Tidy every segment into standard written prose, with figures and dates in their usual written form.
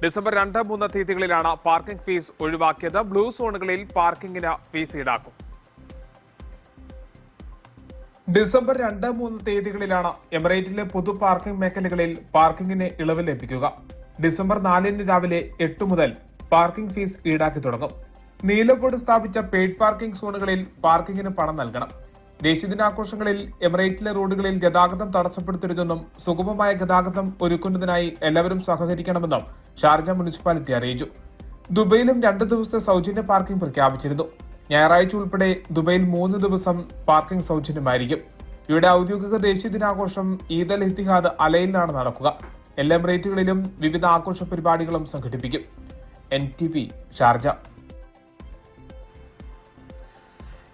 December 2, 3 തീയതികളിലാണ് parking fees ഒഴിവാക്കിയത്. Blue സോണുകളിൽ പാർക്കിംഗിന് fees ഈടാക്കും. ഡിസംബർ 2, 3 തീയതികളിലാണ് എമിറേറ്റിലെ പൊതു പാർക്കിംഗ് മേഖലകളിൽ പാർക്കിംഗിന് ഇളവ് ലഭിക്കുക. ഡിസംബർ 4 രാവിലെ 8 മുതൽ പാർക്കിംഗ് ഫീസ് ഈടാക്കി തുടങ്ങും. നീല ബോർഡ് സ്ഥാപിച്ച പെയ്ഡ് പാർക്കിംഗ് സോണുകളിൽ പാർക്കിംഗിന് പണം നൽകണം. ദേശീയ ദിനാഘോഷങ്ങളിൽ എമിറേറ്റിലെ റോഡുകളിൽ ഗതാഗതം തടസ്സപ്പെടുത്തരുതെന്നും സുഗമമായ ഗതാഗതം ഒരുക്കുന്നതിനായി എല്ലാവരും സഹകരിക്കണമെന്നും ഷാർജ മുനിസിപ്പാലിറ്റി അറിയിച്ചു. ദുബൈയിലും 2 ദിവസത്തെ സൗജന്യ പാർക്കിംഗ് പ്രഖ്യാപിച്ചിരുന്നു. ഞായറാഴ്ച ഉൾപ്പെടെ ദുബൈയിൽ 3 ദിവസം പാർക്കിംഗ് സൗജന്യമായിരിക്കും. ഇവിടെ ഔദ്യോഗിക ദേശീയ ദിനാഘോഷം ഈദ് അൽ ഇത്തിഹാദ് അലയിലാണ് നടക്കുക. എല്ലാ എമിറേറ്റുകളിലും വിവിധ ആഘോഷ പരിപാടികളും സംഘടിപ്പിക്കും. NTV Sharjah.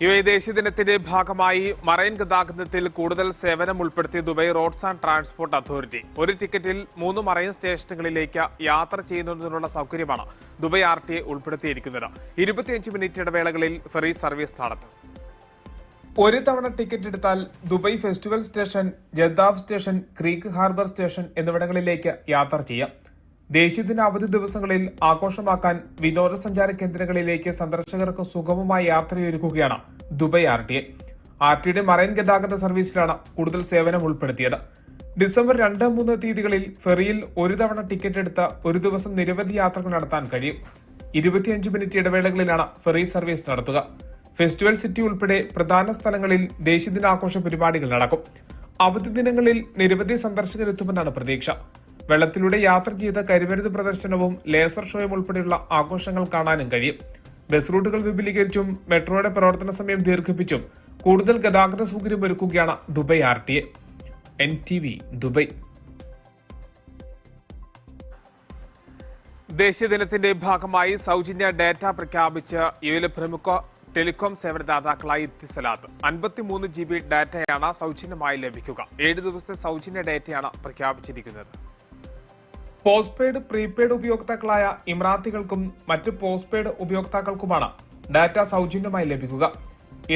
UAE ദേശീയ ദിനത്തിന്റെ ഭാഗമായി മറൈൻ ഗതാഗതത്തിൽ കൂടുതൽ സേവനം ഉൾപ്പെടുത്തി Dubai roads and transport authority. ഒരു ടിക്കറ്റിൽ 3 മറൈൻ സ്റ്റേഷനുകളിലേക്ക് യാത്ര ചെയ്യുന്നതിനുള്ള സൗകര്യമാണ് ദുബായ് RTA ഉൾപ്പെടുത്തിയിരിക്കുന്നത്. 25 മിനിറ്റ് ഇടവേളകളിൽ ഫെറി സർവീസ് നടത്തും. ഒരു തവണ ടിക്കറ്റ് എടുത്താൽ Dubai festival station, ജദ്ദാഫ് station, creek harbour station എന്നിവിടങ്ങളിലേക്ക് യാത്ര ചെയ്യാം. ദേശീയദിന അവധി ദിവസങ്ങളിൽ ആഘോഷമാക്കാൻ വിനോദസഞ്ചാര കേന്ദ്രങ്ങളിലേക്ക് സന്ദർശകർക്ക് സുഗമമായ യാത്രയൊരുക്കുകയാണ് ദുബായ് RTA. RTയുടെ മറൈൻ ഗതാഗത സർവീസിലാണ് കൂടുതൽ സേവനം ഉൾപ്പെടുത്തിയത്. ഡിസംബർ 2, 3 തീയതികളിൽ ഫെറിയിൽ ഒരു തവണ ടിക്കറ്റ് എടുത്ത് ഒരു ദിവസം നിരവധി യാത്രകൾ നടത്താൻ കഴിയും. 25 മിനിറ്റ് ഇടവേളകളിലാണ് ഫെറി സർവീസ് നടത്തുക. ഫെസ്റ്റിവൽ സിറ്റി ഉൾപ്പെടെ പ്രധാന സ്ഥലങ്ങളിൽ ദേശീയ ദിനാഘോഷ പരിപാടികൾ നടക്കും. അവധി ദിനങ്ങളിൽ നിരവധി സന്ദർശകരെത്തുമെന്നാണ് പ്രതീക്ഷ. വെള്ളത്തിലൂടെ യാത്ര ചെയ്ത കരിമരുന്ന് പ്രദർശനവും ലേസർ ഷോയും ഉൾപ്പെടെയുള്ള ആഘോഷങ്ങൾ കാണാനും കഴിയും. ബസ് റൂട്ടുകൾ വിപുലീകരിച്ചും മെട്രോയുടെ പ്രവർത്തന സമയം ദീർഘിപ്പിച്ചും കൂടുതൽ ഗതാഗത സൗകര്യം ഒരുക്കുകയാണ് ദുബായ് RTA. NTV Dubai. ദേശീയ ദിനത്തിന്റെ ഭാഗമായി സൗജന്യ ഡാറ്റ പ്രഖ്യാപിച്ച് UAEയിലെ പ്രമുഖ ടെലികോം സേവനദാതാക്കളായി ഇത്തിസലാത്ത് 53 GB ഡാറ്റയാണ് സൗജന്യമായി ലഭിക്കുക. 7 ദിവസത്തെ സൗജന്യ ഡാറ്റയാണ് പ്രഖ്യാപിച്ചിരിക്കുന്നത്. പോസ്റ്റ്പെയ്ഡ്, പ്രീപെയ്ഡ് ഉപയോക്താക്കളായ ഇമറാത്തികൾക്കും മറ്റ് പോസ്റ്റ്പെയ്ഡ് ഉപയോക്താക്കൾക്കുമാണ് ഡാറ്റ സൗജന്യമായി ലഭിക്കുക.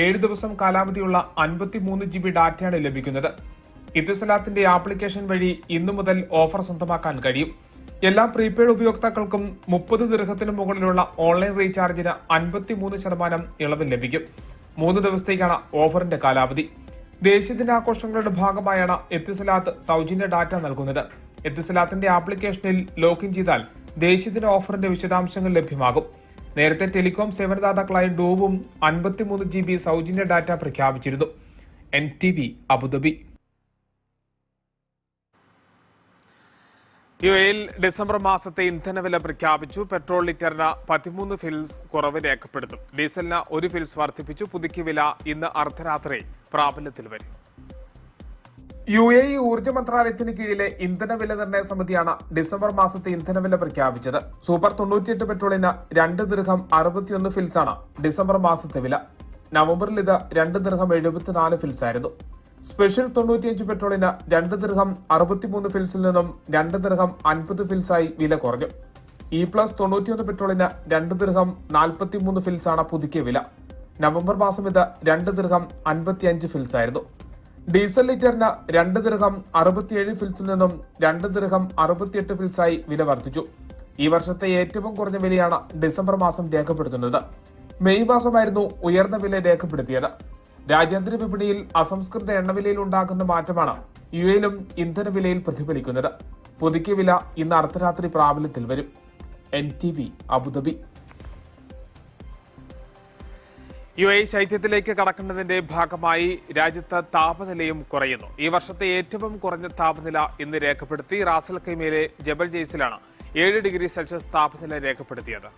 7 ദിവസം കാലാവധിയുള്ള 53 GB ഡാറ്റയാണ് ലഭിക്കുന്നത്. ഇത്തിസലാത്തിന്റെ ആപ്ലിക്കേഷൻ വഴി ഇന്നു മുതൽ ഓഫർ സ്വന്തമാക്കാൻ കഴിയും. എല്ലാ പ്രീപെയ്ഡ് ഉപയോക്താക്കൾക്കും 30 ദിർഹത്തിന് മുകളിലുള്ള ഓൺലൈൻ റീചാർജിന് 53% ഇളവ് ലഭിക്കും. 3 ദിവസത്തേക്കാണ് ഓഫറിന്റെ കാലാവധി. ദേശീയ ദിനാഘോഷങ്ങളുടെ ഭാഗമായാണ് എത്തിസലാത്ത് സൗജന്യ ഡാറ്റ നൽകുന്നത്. എത്തിസലാത്തിന്റെ ആപ്ലിക്കേഷനിൽ ലോഗിൻ ചെയ്താൽ ദേശീയദിന ഓഫറിന്റെ വിശദാംശങ്ങൾ ലഭ്യമാകും. നേരത്തെ ടെലികോം സേവനദാതാക്കളായ ഡൂവും 53 GB സൗജന്യ ഡാറ്റ പ്രഖ്യാപിച്ചിരുന്നു. NTV Abu Dhabi. UAEയിൽ ഡിസംബർ മാസത്തെ ഇന്ധനവില പ്രഖ്യാപിച്ചു. പെട്രോൾ ലിറ്ററിന് 13 ഫിൽസ് കുറവ് രേഖപ്പെടുത്തും. ഡീസലിന് 1 ഫിൽസ് വർദ്ധിപ്പിച്ചു. പുതുക്കിയ വില ഇന്ന് അർദ്ധരാത്രി പ്രാബല്യത്തിൽ വരും. UAE ഊർജ്ജ മന്ത്രാലയത്തിന് കീഴിലെ ഇന്ധന വില നിർണ്ണയ സമിതിയാണ് ഡിസംബർ മാസത്തെ ഇന്ധനവില പ്രഖ്യാപിച്ചത്. സൂപ്പർ 98 പെട്രോളിന് 2 ദിർഹം 61 ഫിൽസാണ് ഡിസംബർ മാസത്തെ വില. നവംബറിൽ ഇത് 2 ദിർഹം 74 ഫിൽസ് ആയിരുന്നു. സ്പെഷ്യൽ 95 പെട്രോളിന് 2 ദിർഹം 63 ഫിൽസിൽ നിന്നും 2 ദിർഹം 50 ഫിൽസായി വില കുറഞ്ഞു. E+ 91 പെട്രോളിന് 2 ദിർഹം 43 ഫിൽസാണ് പുതുക്കിയ വില. നവംബർ മാസം ഇത് 2 ദിർഹം 55 ഫിൽസ് ആയിരുന്നു. ഡീസൽ ലിറ്ററിന് 2 ദിർഹം 67 ഫിൽസിൽ നിന്നും 2 ദിർഹം 68 ഫിൽസായി വില വർദ്ധിച്ചു. ഈ വർഷത്തെ ഏറ്റവും കുറഞ്ഞ വിലയാണ് ഡിസംബർ മാസം രേഖപ്പെടുത്തുന്നത്. മെയ് മാസമായിരുന്നു ഉയർന്ന വില രേഖപ്പെടുത്തിയത്. രാജ്യാന്തര വിപണിയിൽ അസംസ്കൃത എണ്ണവിലയിൽ ഉണ്ടാകുന്ന മാറ്റമാണ് UAEയിലും ഇന്ധന വിലയിൽ പ്രതിഫലിക്കുന്നത്. പുതുക്കിയ വില ഇന്ന് അർദ്ധരാത്രി പ്രാബല്യത്തിൽ വരും. NTV Abu Dhabi. UAE ശൈത്യത്തിലേക്ക് കടക്കുന്നതിന്റെ ഭാഗമായി രാജ്യത്ത് താപനിലയും കുറയുന്നു. ഈ വർഷത്തെ ഏറ്റവും കുറഞ്ഞ താപനില ഇന്ന് രേഖപ്പെടുത്തി. റാസൽ ഖൈമയിലെ ജബൽ ജെയ്സിലാണ് 7 ഡിഗ്രി സെൽഷ്യസ് താപനില രേഖപ്പെടുത്തിയത്.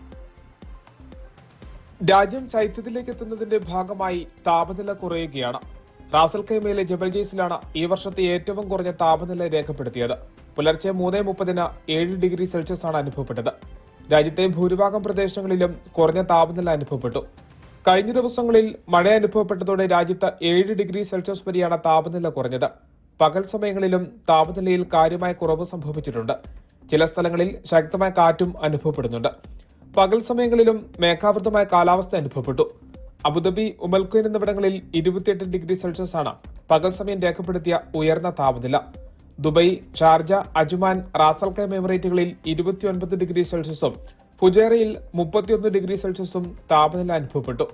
രാജ്യം ശൈത്യത്തിലേക്ക് എത്തുന്നതിന്റെ ഭാഗമായി താപനില കുറയുകയാണ്. റാസൽ ഖൈമയിലെ ജബൽ ജെയ്സിലാണ് ഈ വർഷത്തെ ഏറ്റവും കുറഞ്ഞ താപനില രേഖപ്പെടുത്തിയത്. പുലർച്ചെ 3:30 7 ഡിഗ്രി സെൽഷ്യസ് ആണ് അനുഭവപ്പെട്ടത്. രാജ്യത്തെ ഭൂരിഭാഗം പ്രദേശങ്ങളിലും കുറഞ്ഞ താപനില അനുഭവപ്പെട്ടു. കഴിഞ്ഞ ദിവസങ്ങളിൽ മഴ അനുഭവപ്പെട്ടതോടെ രാജ്യത്ത് 7 ഡിഗ്രി സെൽഷ്യസ് വരെയാണ് താപനില കുറഞ്ഞത്. പകൽ സമയങ്ങളിലും താപനിലയിൽ കാര്യമായ കുറവ് സംഭവിച്ചിട്ടുണ്ട്. ചില സ്ഥലങ്ങളിൽ ശക്തമായ കാറ്റും അനുഭവപ്പെടുന്നുണ്ട്. പകൽ സമയങ്ങളിലും മേഘാവൃതമായ കാലാവസ്ഥ അനുഭവപ്പെട്ടു. അബുദാബി, ഉമൽഖൈൻ എന്നിവിടങ്ങളിൽ 28 ഡിഗ്രി സെൽഷ്യസ് ആണ് പകൽ സമയം രേഖപ്പെടുത്തിയ ഉയർന്ന താപനില. Dubai, Sharjah, Ajman, Ras al Khaimah എമിറേറ്റുകളിൽ 29 ഡിഗ്രി സെൽഷ്യസും ഫുജൈറയിൽ 31 ഡിഗ്രി സെൽഷ്യസും താപനില അനുഭവപ്പെട്ടു.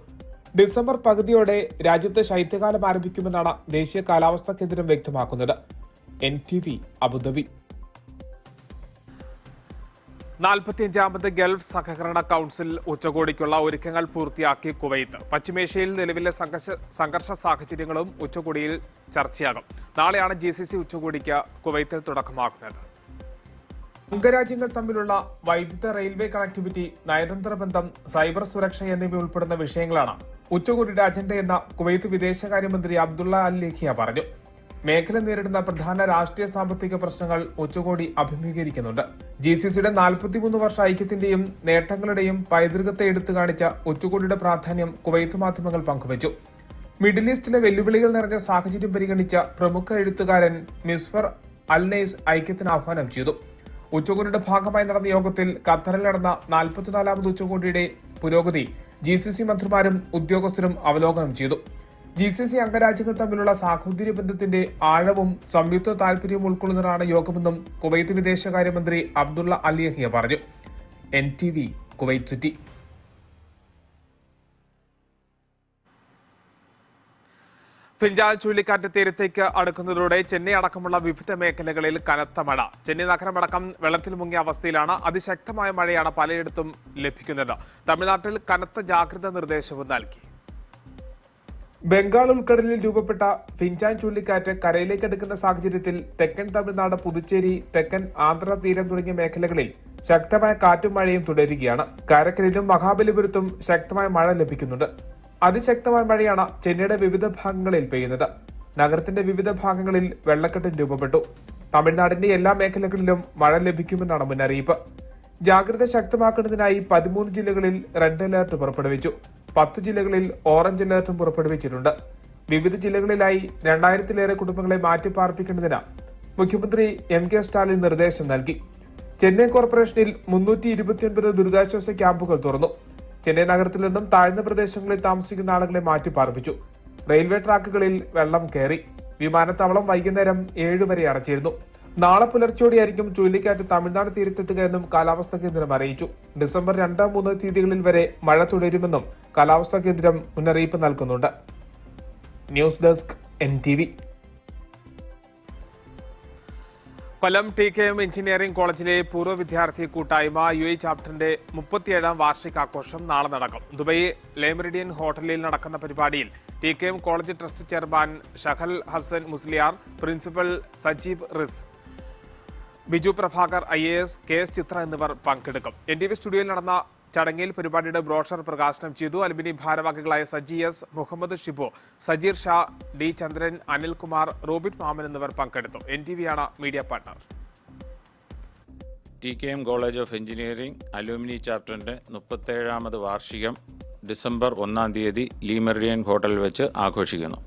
ഡിസംബർ പകുതിയോടെ രാജ്യത്ത് ശൈത്യകാലം ആരംഭിക്കുമെന്നാണ് ദേശീയ കാലാവസ്ഥാ കേന്ദ്രം വ്യക്തമാക്കുന്നത്. NTV Abu Dhabi. 45ാമത് ഗൾഫ് സഹകരണ കൌൺസിൽ ഉച്ചകോടിക്കുള്ള ഒരുക്കങ്ങൾ പൂർത്തിയാക്കി കുവൈത്ത്. പശ്ചിമേഷ്യയിൽ നിലവിലെ സംഘർഷ സാഹചര്യങ്ങളും ഉച്ചകോടിയിൽ ചർച്ചയാകും. നാളെയാണ് GCC ഉച്ചകോടിക്ക് കുവൈത്തിൽ തുടക്കമാകുന്നത്. അംഗരാജ്യങ്ങൾ തമ്മിലുള്ള വൈദ്യുത റെയിൽവേ കണക്ടിവിറ്റി, നയതന്ത്ര ബന്ധം, സൈബർ സുരക്ഷ എന്നിവ ഉൾപ്പെടുന്ന വിഷയങ്ങളാണ് ഉച്ചകോടിയുടെ അജണ്ടയെന്ന കുവൈത്ത് വിദേശകാര്യമന്ത്രി അബ്ദുള്ള അൽ ലേഖിയ പറഞ്ഞു. മേഖല നേരിടുന്ന പ്രധാന രാഷ്ട്രീയ സാമ്പത്തിക പ്രശ്നങ്ങൾ ഉച്ചകോടി അഭിമുഖീകരിക്കുന്നുണ്ട്. GCCയുടെ 43 വർഷ ഐക്യത്തിന്റെയും നേട്ടങ്ങളുടെയും പൈതൃകത്തെ എടുത്തു കാണിച്ച ഉച്ചകോടിയുടെ പ്രാധാന്യം കുവൈത്ത് മാധ്യമങ്ങൾ പങ്കുവച്ചു. മിഡിൽ ഈസ്റ്റിലെ വെല്ലുവിളികൾ നിറഞ്ഞ സാഹചര്യം പരിഗണിച്ച പ്രമുഖ എഴുത്തുകാരൻ മിസ്ഫർ അൽ നൈസ് ഐക്യത്തിന് ആഹ്വാനം ചെയ്തു. ഉച്ചകോടിയുടെ ഭാഗമായി നടന്ന യോഗത്തിൽ ഖത്തറിൽ നടന്ന 44ാമത് ഉച്ചകോടിയുടെ പുരോഗതി GCC മന്ത്രിമാരും ഉദ്യോഗസ്ഥരും അവലോകനം ചെയ്തു. GCC അംഗരാജ്യങ്ങൾ തമ്മിലുള്ള സാഹോദര്യ ബന്ധത്തിന്റെ ആഴവും സംയുക്ത താൽപര്യവും ഉൾക്കൊള്ളുന്നതാണ് യോഗമെന്നും കുവൈത്ത് വിദേശകാര്യമന്ത്രി അബ്ദുള്ള അൽ ലേഖിയ പറഞ്ഞു. NTV Kuwait city. ഫിൻജാൽ ചുഴലിക്കാറ്റ് തീരത്തേക്ക് അടുക്കുന്നതോടെ ചെന്നൈ അടക്കമുള്ള വിവിധ മേഖലകളിൽ കനത്ത മഴ. ചെന്നൈ നഗരമടക്കം വെള്ളത്തിൽ മുങ്ങിയ അവസ്ഥയിലാണ്. അതിശക്തമായ മഴയാണ് പലയിടത്തും ലഭിക്കുന്നത്. തമിഴ്നാട്ടിൽ കനത്ത ജാഗ്രതാ നിർദ്ദേശവും നൽകി. ബംഗാൾ ഉൾക്കടലിൽ രൂപപ്പെട്ട ഫിൻജാൻ ചുഴലിക്കാറ്റ് കരയിലേക്ക് അടുക്കുന്ന സാഹചര്യത്തിൽ തെക്കൻ തമിഴ്നാട്, പുതുച്ചേരി, തെക്കൻ ആന്ധ്ര തീരം തുടങ്ങിയ മേഖലകളിൽ ശക്തമായ കാറ്റും മഴയും തുടരുകയാണ്. കാരക്കലിലും മഹാബലിപുരത്തും ശക്തമായ മഴ ലഭിക്കുന്നുണ്ട്. അതിശക്തമായ മഴയാണ് ചെന്നൈയുടെ വിവിധ ഭാഗങ്ങളിൽ പെയ്യുന്നത്. നഗരത്തിന്റെ വിവിധ ഭാഗങ്ങളിൽ വെള്ളക്കെട്ട് രൂപപ്പെട്ടു. തമിഴ്നാടിന്റെ എല്ലാ മേഖലകളിലും മഴ ലഭിക്കുമെന്നാണ് മുന്നറിയിപ്പ്. ജാഗ്രത ശക്തമാക്കുന്നതിനായി 13 ജില്ലകളിൽ റെഡ് അലർട്ട് പുറപ്പെടുവിച്ചു. 10 ജില്ലകളിൽ ഓറഞ്ച് അലർട്ടും പുറപ്പെടുവിച്ചിട്ടുണ്ട്. വിവിധ ജില്ലകളിലായി 2000-ലേറെ കുടുംബങ്ങളെ മാറ്റിപ്പാർപ്പിക്കുന്നതിന് മുഖ്യമന്ത്രി MK സ്റ്റാലിൻ നിർദ്ദേശം നൽകി. ചെന്നൈ കോർപ്പറേഷനിൽ 329 ദുരിതാശ്വാസ ക്യാമ്പുകൾ തുറന്നു. ചെന്നൈ നഗരത്തിൽ നിന്നും താഴ്ന്ന പ്രദേശങ്ങളിൽ താമസിക്കുന്ന ആളുകളെ മാറ്റിപ്പാർപ്പിച്ചു. റെയിൽവേ ട്രാക്കുകളിൽ വെള്ളം കയറി. വിമാനത്താവളം വൈകുന്നേരം 7 വരെ അടച്ചിരുന്നു. നാളെ പുലർച്ചോടെയായിരിക്കും ചുഴലിക്കാറ്റ് തമിഴ്നാട് തീരത്തെത്തുക എന്നും കാലാവസ്ഥാ കേന്ദ്രം അറിയിച്ചു. ഡിസംബർ 2, 3 തീയതികളിൽ വരെ മഴ തുടരുമെന്നും കാലാവസ്ഥാ കേന്ദ്രം മുന്നറിയിപ്പ് നൽകുന്നുണ്ട്. News desk NTV. കൊല്ലം TKM എഞ്ചിനീയറിംഗ് കോളേജിലെ പൂർവ്വ വിദ്യാർത്ഥി കൂട്ടായ്മ UAE ചാപ്റ്ററിന്റെ 37ാം വാർഷികാഘോഷം നാളെ നടക്കും. ദുബൈ Le Méridien ഹോട്ടലിൽ നടക്കുന്ന പരിപാടിയിൽ TKM college trust chairman Shahal Hasan Musliyar, principal Sajeeb Riz, Biju Prabhakar IAS, KS Chithra എന്നിവർ പങ്കെടുക്കും. NTV സ്റ്റുഡിയോയിൽ നടന്ന ചടങ്ങിൽ പരിപാടിയുടെ ബ്രോഷർ പ്രകാശനം ചെയ്തു. അലുമിനി ഭാരവാഹികളായ സജി S, മുഹമ്മദ് ഷിബു, സജീർ ഷാ, D ചന്ദ്രൻ, അനിൽകുമാർ, റോബിറ്റ് മാമൻ എന്നിവർ പങ്കെടുത്തു. NTV ആണ് media partner. TKM college of engineering alumni ചാപ്റ്ററിന്റെ 37ാമത് വാർഷികം ഡിസംബർ 1-ാം തീയതി Le Méridien ഹോട്ടലിൽ വെച്ച് ആഘോഷിക്കുന്നു.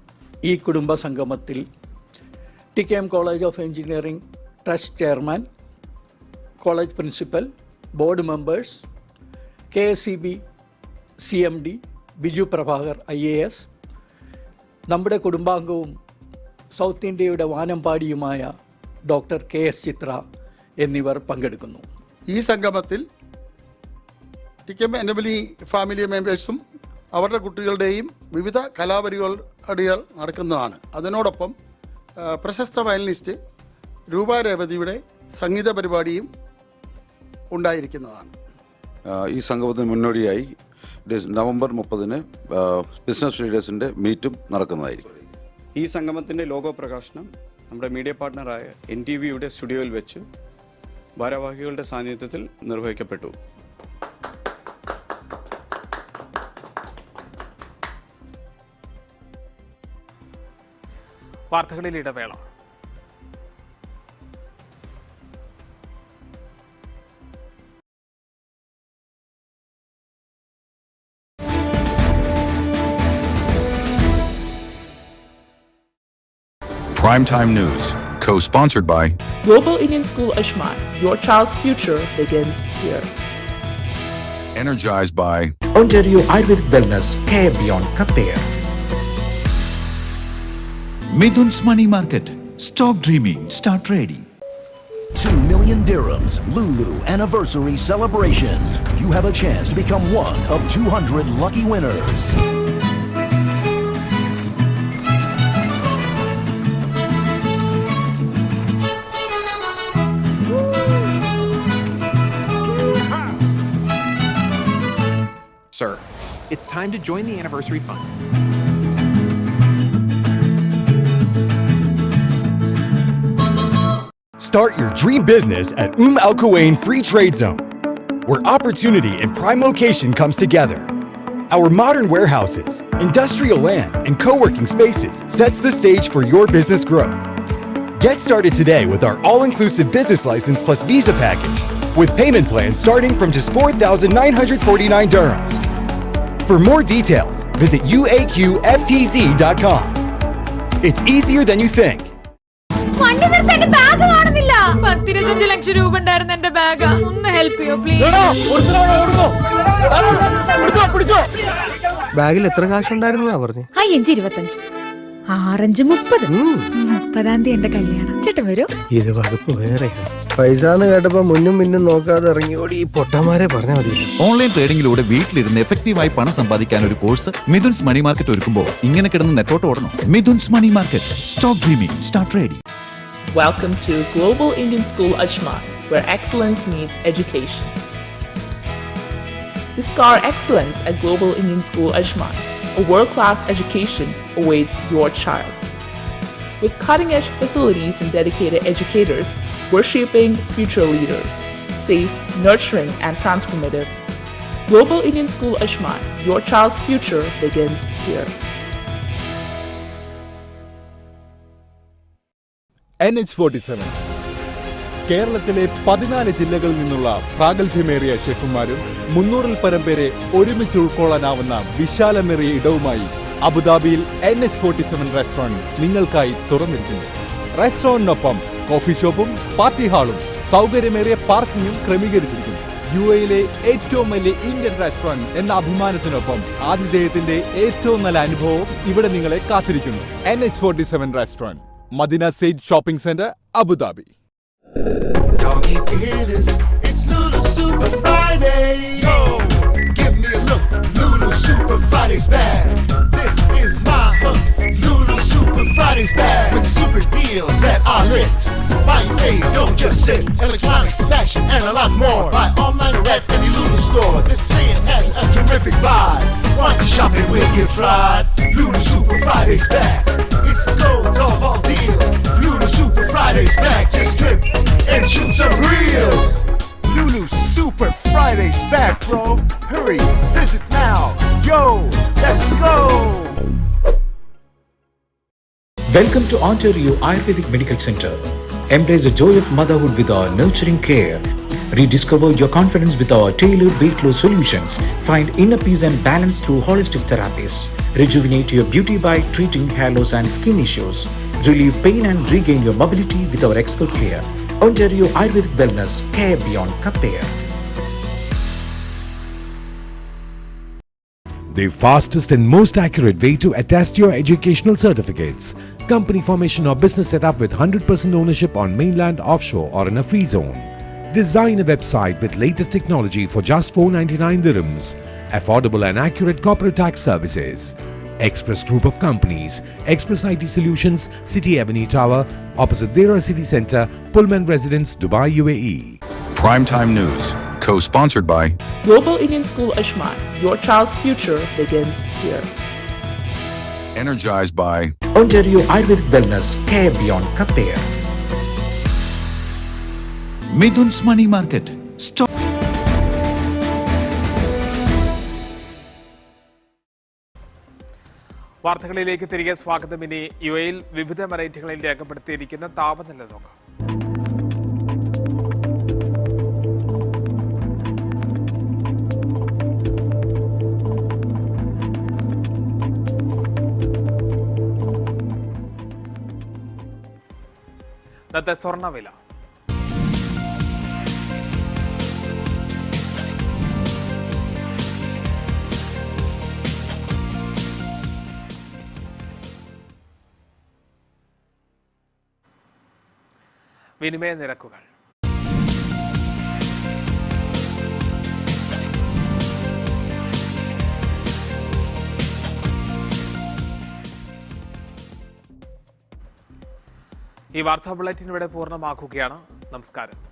ഈ കുടുംബ സംഗമത്തിൽ TKM college of engineering trust chairman, college principal, board members, KSEB CMD Biju Prabhakar IAS, നമ്മുടെ കുടുംബാംഗവും സൗത്ത് ഇന്ത്യയുടെ വാനമ്പാടിയുമായ ഡോക്ടർ KS ചിത്ര എന്നിവർ പങ്കെടുക്കുന്നു. ഈ സംഗമത്തിൽ TKM അലുമിനി ഫാമിലി മെമ്പേഴ്സും അവരുടെ കുട്ടികളുടെയും വിവിധ കലാപരിപാടികൾ നടക്കുന്നതാണ്. അതിനോടൊപ്പം പ്രശസ്ത വയലിനിസ്റ്റ് രൂപ രേവതിയുടെ സംഗീത പരിപാടിയും ഉണ്ടായിരിക്കുന്നതാണ്. ഈ സംഗമത്തിന് മുന്നോടിയായി നവംബർ 30-ന് ബിസിനസ് ലീഡേഴ്സിൻ്റെ മീറ്റും നടക്കുന്നതായിരിക്കും. ഈ സംഗമത്തിൻ്റെ ലോഗോ പ്രകാശനം നമ്മുടെ മീഡിയ പാർട്ണറായ NTVയുടെ സ്റ്റുഡിയോയിൽ വെച്ച് ഭാരവാഹികളുടെ സാന്നിധ്യത്തിൽ നിർവഹിക്കപ്പെട്ടു. വാർത്തകളിൽ ഇടവേള. Primetime News, co-sponsored by Global Indian School Ashman. Your child's future begins here. Energized by Ontario Ayurvedic Wellness, care beyond compare. Midun's Money Market, Stop dreaming, start trading. 2 million dirhams Lulu anniversary celebration. You have a chance to become one of 200 lucky winners. Sir, it's time to join the anniversary fund. Start your dream business at Al Quwain Free Trade Zone, where opportunity and prime location comes together. Our modern warehouses, industrial land, and co-working spaces sets the stage for your business growth. Get started today with our all-inclusive business license plus visa package, with payment plans starting from just 4,949 dirhams. For more details, visit uaqftz.com. It's easier than you think. ബാഗിൽ എത്ര കാശുണ്ടായിരുന്നാ പറഞ്ഞു? 25 6 30 30-ാം തീയതി എന്റെ കല്യാണം. ചേട്ടൻ വരൂ. ഇത് വകുപ്പ് വേറെയാണ്. പൈസന്ന് കേട്ടപ്പോ മുന്നും പിന്നും നോക്കാതെ ഇറങ്ങിയോടി ഈ പൊട്ടന്മാരെ പറഞ്ഞാൽ മതി. ഓൺലൈൻ ട്രേഡിംഗിലൂടെ വീട്ടിലിരുന്ന് എഫക്റ്റീവായി പണം സമ്പാദിക്കാൻ ഒരു കോഴ്സ് മിഥുൻസ് മണി മാർക്കറ്റ് ഒരുക്കുമ്പോൾ ഇങ്ങനെ കിടന്ന് നെറ്റോട്ട് ഓടണം. Mithun's money market. Stop dreaming, start trading. Welcome to Global Indian School Ajman, where excellence meets education. Discover excellence at Global Indian School Ajman. A world-class education awaits your child. With cutting-edge facilities and dedicated educators, we're shaping future leaders. Safe, nurturing, and transformative. Global Indian School Ajman. Your child's future begins here. NH47 കേരളത്തിലെ 14 ജില്ലകളിൽ നിന്നുള്ള പ്രാഗൽഭ്യമേറിയ ഷെഫുമാരും 300-ൽ പരം പേരെ ഒരുമിച്ച് ഉൾക്കൊള്ളാനാവുന്ന വിശാലമേറിയ ഇടവുമായി അബുദാബിയിൽ NH47 restaurant നിങ്ങൾക്കായി തുറന്നിരിക്കുന്നു. റെസ്റ്റോറന്റിനൊപ്പം coffee ഷോപ്പും പാർട്ടി ഹാളും സൗകര്യമേറിയ പാർക്കിംഗും ക്രമീകരിച്ചിരിക്കുന്നു. UAE-യിലെ ഏറ്റവും വലിയ ഇന്ത്യൻ റെസ്റ്റോറന്റ് എന്ന അഭിമാനത്തിനൊപ്പം ആതിഥേയത്തിന്റെ ഏറ്റവും നല്ല അനുഭവവും ഇവിടെ നിങ്ങളെ കാത്തിരിക്കുന്നു. NH47 restaurant, Madina Sage Shopping Center, Abu Dhabi. It's Lulu Super Friday. Yo, give me a look. Lulu Super Friday's back. This is my hook. Lulu Super Friday's back with super deals that are lit. Buy your face, don't just sit. Electronics, fashion, and a lot more. Buy online or at any Lulu store. This saying has a terrific vibe. Want to shop it with your tribe? Lulu Super Friday's back. It's the gold of all deals. Lulu Super Friday's back. Just trip and shoot some reels. Lulu Super Friday's back, bro. Hurry, visit now. Yo, let's go. Welcome to Ontario Ayurvedic Medical Center. Embrace the joy of motherhood with our nurturing care. Rediscover your confidence with our tailored weight loss solutions. Find inner peace and balance through holistic therapies. Rejuvenate your beauty by treating hair loss and skin issues. Relieve pain and regain your mobility with our expert care. Ontario Ayurvedic Wellness, care beyond compare. The fastest and most accurate way to attest your educational certificates. Company formation or business setup with 100% ownership on mainland, offshore or in a free zone. Design a website with latest technology for just 499 dirhams. Affordable and accurate corporate tax services. Express Group of Companies, Express IT Solutions, City Avenue Tower, opposite Dera City Centre, Pullman Residence, Dubai, UAE. Primetime News, co-sponsored by Global Indian School Ajman. Your child's future begins here. Energized by Ontario Ayurvedic Wellness, care beyond compare. Midun's Money Market. Stop. വാർത്തകളിലേക്ക് തിരികെ സ്വാഗതം. ഇനി UAE-യിൽ വിവിധ വെറൈറ്റികളിൽ രേഖപ്പെടുത്തിയിരിക്കുന്ന താപനില നോക്കാം. ഇന്നത്തെ സ്വർണ്ണവില വിനിമയ നിരക്കുകൾ. ഈ വാർത്താ ബുള്ളറ്റിൻ ഇവിടെ പൂർണ്ണമാക്കുകയാണ്. നമസ്കാരം.